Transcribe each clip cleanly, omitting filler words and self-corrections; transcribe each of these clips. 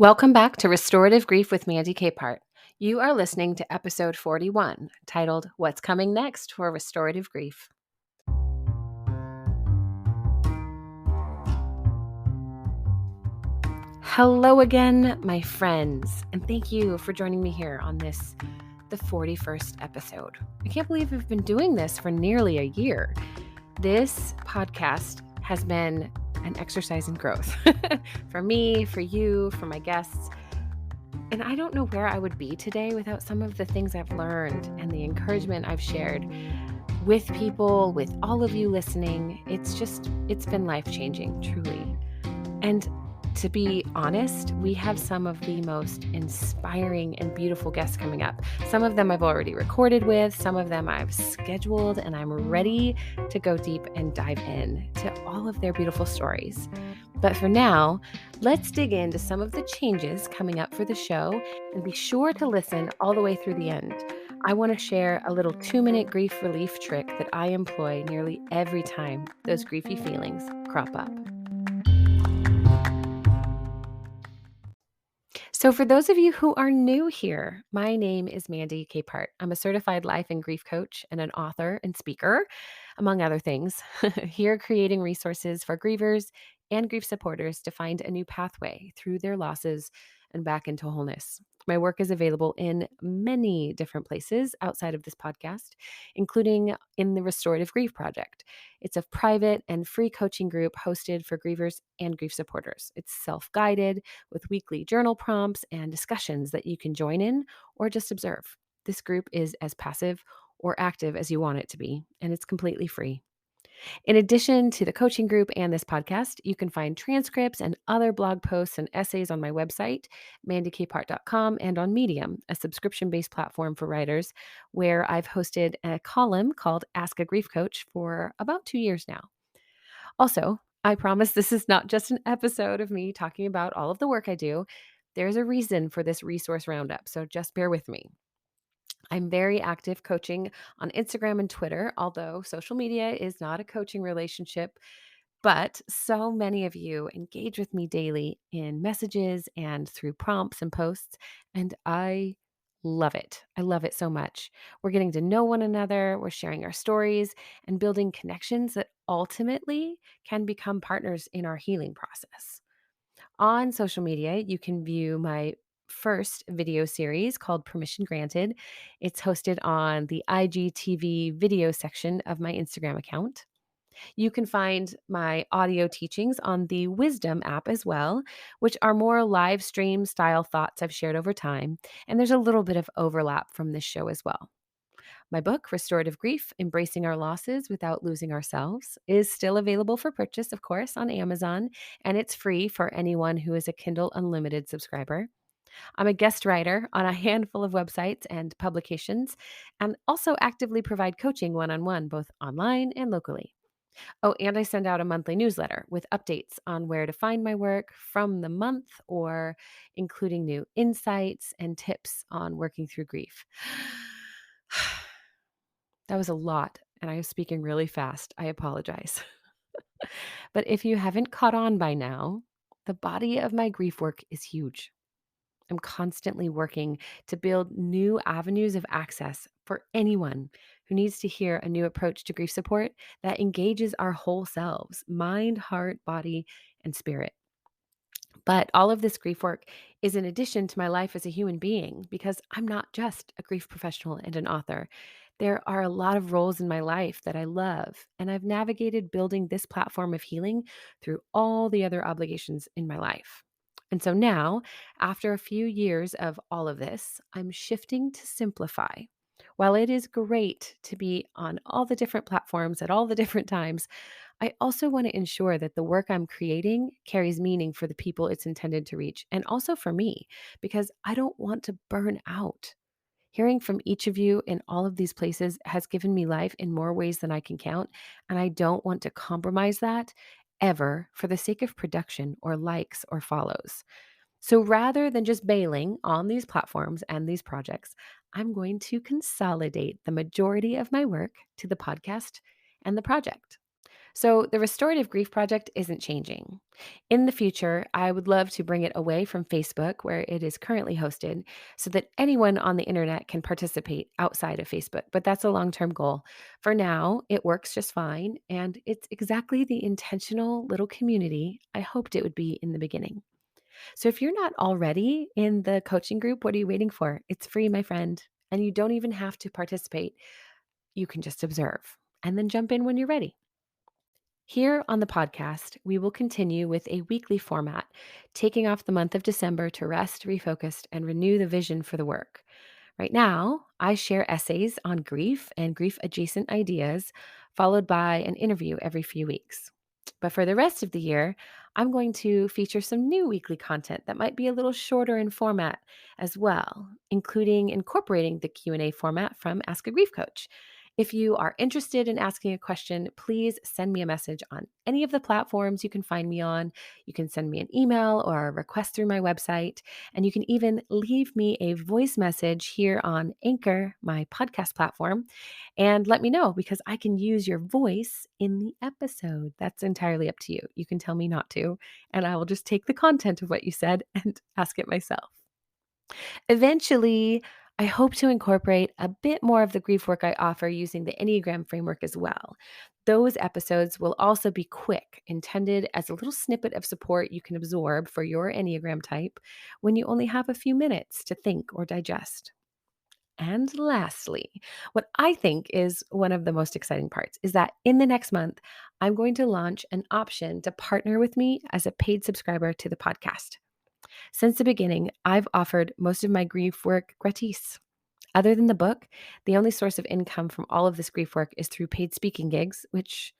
Welcome back to Restorative Grief with Mandy Capehart. You are listening to episode 41, titled What's Coming Next for Restorative Grief. Hello again, my friends, and thank you for joining me here on the 41st episode. I can't believe I've been doing this for nearly a year. This podcast has been an exercise in growth for me, for you, for my guests. And I don't know where I would be today without some of the things I've learned and the encouragement I've shared with people, with all of you listening. It's been life-changing, truly. And to be honest, we have some of the most inspiring and beautiful guests coming up. Some of them I've already recorded with, some of them I've scheduled, and I'm ready to go deep and dive in to all of their beautiful stories. But for now, let's dig into some of the changes coming up for the show, and be sure to listen all the way through the end. I want to share a little 2-minute grief relief trick that I employ nearly every time those griefy feelings crop up. So for those of you who are new here, my name is Mandy Capehart. I'm a certified life and grief coach and an author and speaker, among other things, here creating resources for grievers and grief supporters to find a new pathway through their losses and back into wholeness. My work is available in many different places outside of this podcast, including in the Restorative Grief Project. It's a private and free coaching group hosted for grievers and grief supporters. It's self-guided with weekly journal prompts and discussions that you can join in or just observe. This group is as passive or active as you want it to be, and it's completely free. In addition to the coaching group and this podcast, you can find transcripts and other blog posts and essays on my website, mandykapehart.com, and on Medium, a subscription-based platform for writers, where I've hosted a column called Ask a Grief Coach for about 2 years now. Also, I promise this is not just an episode of me talking about all of the work I do. There's a reason for this resource roundup, so just bear with me. I'm very active coaching on Instagram and Twitter, although social media is not a coaching relationship. But so many of you engage with me daily in messages and through prompts and posts, and I love it. I love it so much. We're getting to know one another, we're sharing our stories, and building connections that ultimately can become partners in our healing process. On social media, you can view my first video series called Permission Granted. It's hosted on the IGTV video section of my Instagram account. You can find my audio teachings on the Wisdom app as well, which are more live stream style thoughts I've shared over time. And there's a little bit of overlap from this show as well. My book, Restorative Grief, Embracing Our Losses Without Losing Ourselves, is still available for purchase, of course, on Amazon, and it's free for anyone who is a Kindle Unlimited subscriber. I'm a guest writer on a handful of websites and publications, and also actively provide coaching one-on-one, both online and locally. Oh, and I send out a monthly newsletter with updates on where to find my work from the month, or including new insights and tips on working through grief. That was a lot, and I was speaking really fast. I apologize. But if you haven't caught on by now, the body of my grief work is huge. I'm constantly working to build new avenues of access for anyone who needs to hear a new approach to grief support that engages our whole selves, mind, heart, body, and spirit. But all of this grief work is in addition to my life as a human being, because I'm not just a grief professional and an author. There are a lot of roles in my life that I love, and I've navigated building this platform of healing through all the other obligations in my life. And so now, after a few years of all of this, I'm shifting to simplify. While it is great to be on all the different platforms at all the different times, I also want to ensure that the work I'm creating carries meaning for the people it's intended to reach, and also for me, because I don't want to burn out. Hearing from each of you in all of these places has given me life in more ways than I can count, and I don't want to compromise that ever for the sake of production or likes or follows. So rather than just bailing on these platforms and these projects, I'm going to consolidate the majority of my work to the podcast and the project. So, the Restorative Grief Project isn't changing. In the future, I would love to bring it away from Facebook, where it is currently hosted, so that anyone on the internet can participate outside of Facebook. But that's a long term goal. For now, it works just fine, and it's exactly the intentional little community I hoped it would be in the beginning. So, if you're not already in the coaching group, what are you waiting for? It's free, my friend, and you don't even have to participate. You can just observe and then jump in when you're ready. Here on the podcast, we will continue with a weekly format, taking off the month of December to rest, refocus, and renew the vision for the work. Right now, I share essays on grief and grief adjacent ideas, followed by an interview every few weeks. But for the rest of the year, I'm going to feature some new weekly content that might be a little shorter in format as well, including incorporating the Q&A format from Ask a Grief Coach. If you are interested in asking a question, please send me a message on any of the platforms you can find me on. You can send me an email or a request through my website. And you can even leave me a voice message here on Anchor, my podcast platform, and let me know because I can use your voice in the episode. That's entirely up to you. You can tell me not to, and I will just take the content of what you said and ask it myself. Eventually, I hope to incorporate a bit more of the grief work I offer using the Enneagram framework as well. Those episodes will also be quick, intended as a little snippet of support you can absorb for your Enneagram type when you only have a few minutes to think or digest. And lastly, what I think is one of the most exciting parts is that in the next month, I'm going to launch an option to partner with me as a paid subscriber to the podcast. Since the beginning, I've offered most of my grief work gratis. Other than the book, the only source of income from all of this grief work is through paid speaking gigs, which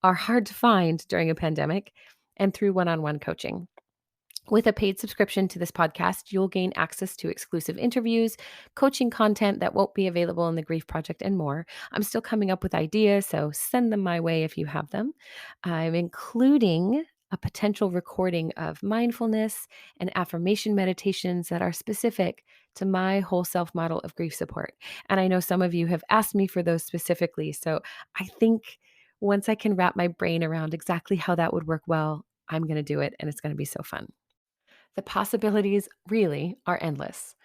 are hard to find during a pandemic, and through one on one coaching. With a paid subscription to this podcast, you'll gain access to exclusive interviews, coaching content that won't be available in the Grief Project, and more. I'm still coming up with ideas, so send them my way if you have them. I'm including a potential recording of mindfulness and affirmation meditations that are specific to my whole self model of grief support. And I know some of you have asked me for those specifically. So I think once I can wrap my brain around exactly how that would work well, I'm going to do it, and it's going to be so fun. The possibilities really are endless.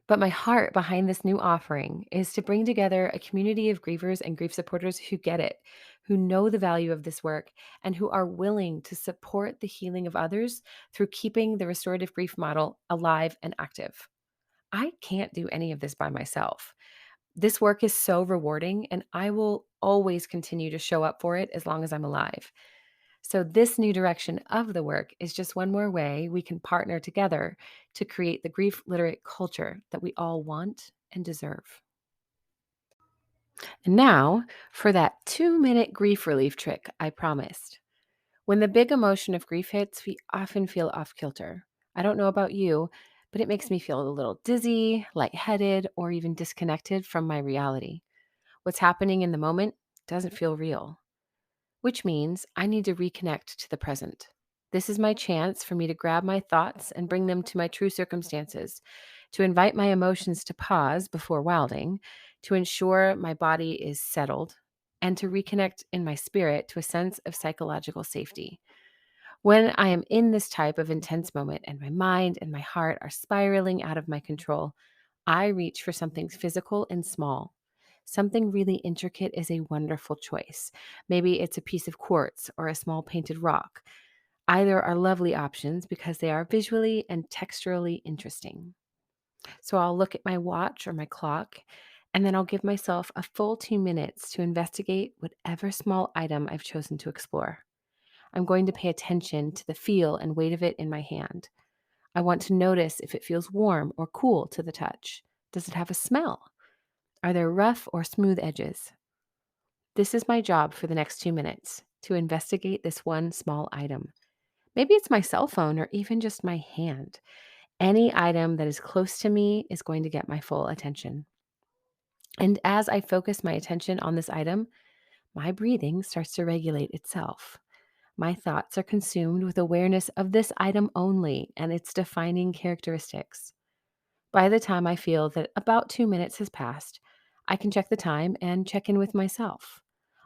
But my heart behind this new offering is to bring together a community of grievers and grief supporters who get it, who know the value of this work, and who are willing to support the healing of others through keeping the restorative grief model alive and active. I can't do any of this by myself. This work is so rewarding, and I will always continue to show up for it as long as I'm alive. So, this new direction of the work is just one more way we can partner together to create the grief literate culture that we all want and deserve. And now for that 2-minute grief relief trick I promised. When the big emotion of grief hits, we often feel off kilter. I don't know about you, but it makes me feel a little dizzy, lightheaded, or even disconnected from my reality. What's happening in the moment doesn't feel real, which means I need to reconnect to the present. This is my chance for me to grab my thoughts and bring them to my true circumstances, to invite my emotions to pause before wilding, to ensure my body is settled, and to reconnect in my spirit to a sense of psychological safety. When I am in this type of intense moment and my mind and my heart are spiraling out of my control, I reach for something physical and small. Something really intricate is a wonderful choice. Maybe it's a piece of quartz or a small painted rock. Either are lovely options because they are visually and texturally interesting. So I'll look at my watch or my clock, and then I'll give myself a full 2 minutes to investigate whatever small item I've chosen to explore. I'm going to pay attention to the feel and weight of it in my hand. I want to notice if it feels warm or cool to the touch. Does it have a smell? Are there rough or smooth edges? This is my job for the next 2 minutes to investigate this one small item. Maybe it's my cell phone or even just my hand. Any item that is close to me is going to get my full attention. And as I focus my attention on this item, my breathing starts to regulate itself. My thoughts are consumed with awareness of this item only and its defining characteristics. By the time I feel that about 2 minutes has passed, I can check the time and check in with myself.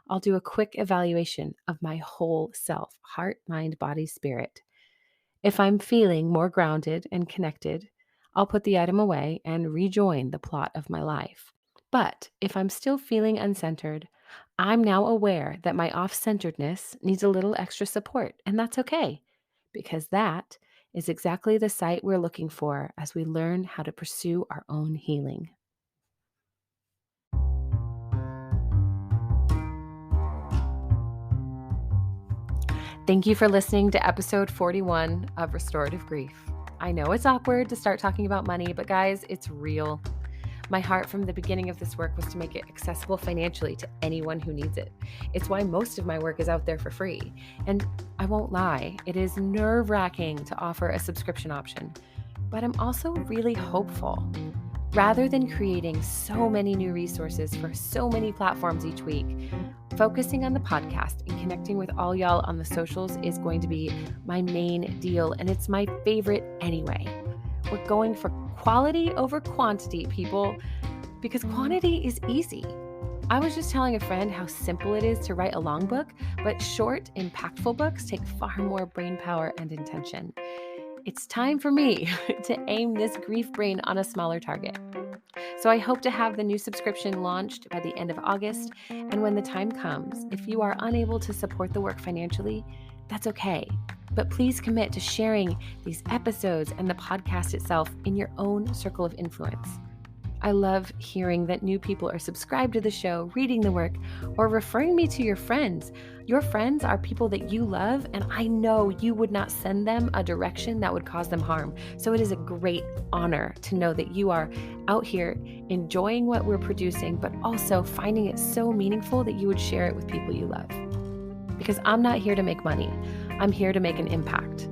I'll do a quick evaluation of my whole self, heart, mind, body, spirit. If I'm feeling more grounded and connected, I'll put the item away and rejoin the plot of my life. But if I'm still feeling uncentered, I'm now aware that my off centeredness needs a little extra support, and that's okay, because that is exactly the site we're looking for as we learn how to pursue our own healing. Thank you for listening to episode 41 of Restorative Grief. I know it's awkward to start talking about money, but guys, it's real. My heart from the beginning of this work was to make it accessible financially to anyone who needs it. It's why most of my work is out there for free. And I won't lie, it is nerve-wracking to offer a subscription option, but I'm also really hopeful. Rather than creating so many new resources for so many platforms each week, focusing on the podcast and connecting with all y'all on the socials is going to be my main deal, and it's my favorite anyway. We're going for quality over quantity, people, because quantity is easy. I was just telling a friend how simple it is to write a long book, but short, impactful books take far more brain power and intention. It's time for me to aim this grief brain on a smaller target. So I hope to have the new subscription launched by the end of August. And when the time comes, if you are unable to support the work financially, that's okay. But please commit to sharing these episodes and the podcast itself in your own circle of influence. I love hearing that new people are subscribed to the show, reading the work, or referring me to your friends. Your friends are people that you love, and I know you would not send them a direction that would cause them harm. So it is a great honor to know that you are out here enjoying what we're producing, but also finding it so meaningful that you would share it with people you love. Because I'm not here to make money. I'm here to make an impact.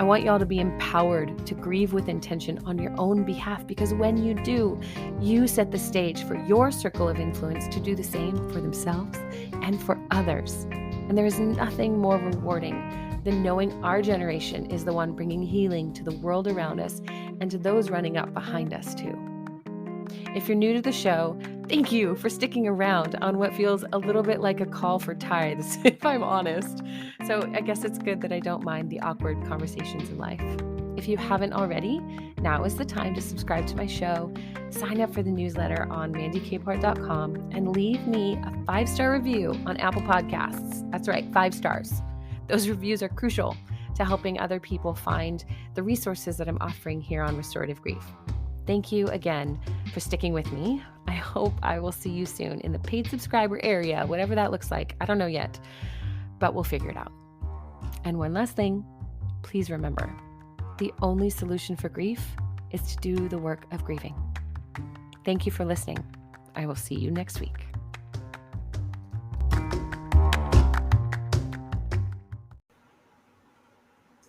I want y'all to be empowered to grieve with intention on your own behalf, because when you do, you set the stage for your circle of influence to do the same for themselves and for others. And there is nothing more rewarding than knowing our generation is the one bringing healing to the world around us and to those running up behind us too. If you're new to the show, thank you for sticking around on what feels a little bit like a call for tithes, if I'm honest. So I guess it's good that I don't mind the awkward conversations in life. If you haven't already, now is the time to subscribe to my show, sign up for the newsletter on mandykapehart.com, and leave me a 5-star review on Apple Podcasts. That's right, 5 stars. Those reviews are crucial to helping other people find the resources that I'm offering here on Restorative Grief. Thank you again for sticking with me. I hope I will see you soon in the paid subscriber area, whatever that looks like. I don't know yet, but we'll figure it out. And one last thing, please remember, the only solution for grief is to do the work of grieving. Thank you for listening. I will see you next week.